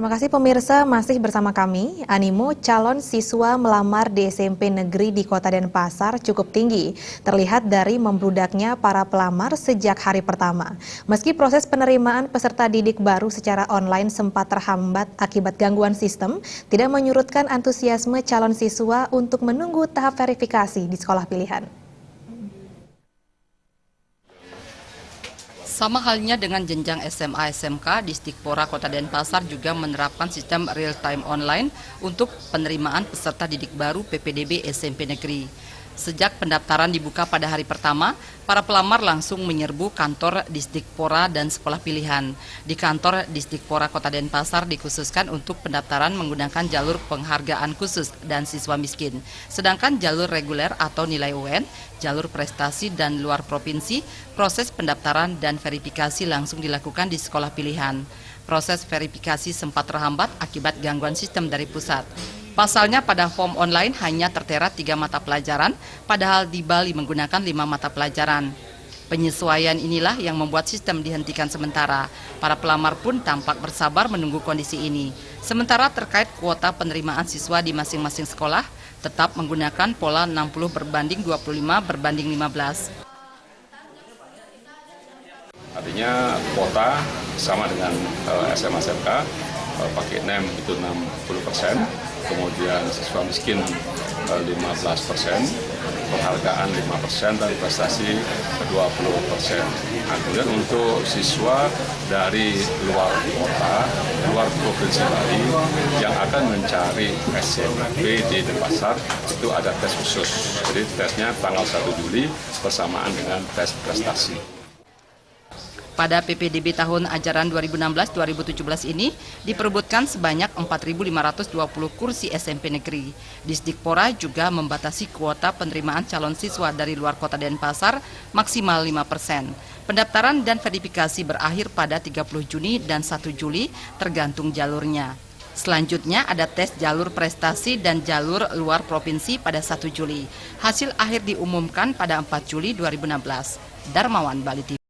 Terima kasih pemirsa, masih bersama kami. Animo calon siswa melamar di SMP negeri di Kota Denpasar cukup tinggi, terlihat dari membludaknya para pelamar sejak hari pertama. Meski proses penerimaan peserta didik baru secara online sempat terhambat akibat gangguan sistem, tidak menyurutkan antusiasme calon siswa untuk menunggu tahap verifikasi di sekolah pilihan. Sama halnya dengan jenjang SMA SMK, Disdikpora Kota Denpasar juga menerapkan sistem real-time online untuk penerimaan peserta didik baru PPDB SMP Negeri. Sejak pendaftaran dibuka pada hari pertama, para pelamar langsung menyerbu kantor Disdikpora dan sekolah pilihan. Di kantor Disdikpora Kota Denpasar dikhususkan untuk pendaftaran menggunakan jalur penghargaan khusus dan siswa miskin. Sedangkan jalur reguler atau nilai UN, jalur prestasi dan luar provinsi, proses pendaftaran dan verifikasi langsung dilakukan di sekolah pilihan. Proses verifikasi sempat terhambat akibat gangguan sistem dari pusat. Pasalnya pada form online hanya tertera 3 mata pelajaran, padahal di Bali menggunakan 5 mata pelajaran. Penyesuaian inilah yang membuat sistem dihentikan sementara. Para pelamar pun tampak bersabar menunggu kondisi ini. Sementara terkait kuota penerimaan siswa di masing-masing sekolah, tetap menggunakan pola 60/25/15. Artinya kuota sama dengan SMA SMK, pakai NEM itu 60%, kemudian siswa miskin 15%, penghargaan 5%, dan prestasi 20%. Nah, kemudian untuk siswa dari luar kota, luar provinsi Bali yang akan mencari SMP di Denpasar, itu ada tes khusus. Jadi tesnya tanggal 1 Juli bersamaan dengan tes prestasi. Pada PPDB tahun ajaran 2016-2017 ini diperebutkan sebanyak 4.520 kursi SMP negeri. Disdikpora juga membatasi kuota penerimaan calon siswa dari luar kota Denpasar maksimal 5%. Pendaftaran dan verifikasi berakhir pada 30 Juni dan 1 Juli tergantung jalurnya. Selanjutnya ada tes jalur prestasi dan jalur luar provinsi pada 1 Juli. Hasil akhir diumumkan pada 4 Juli 2016. Darmawan, Bali TV.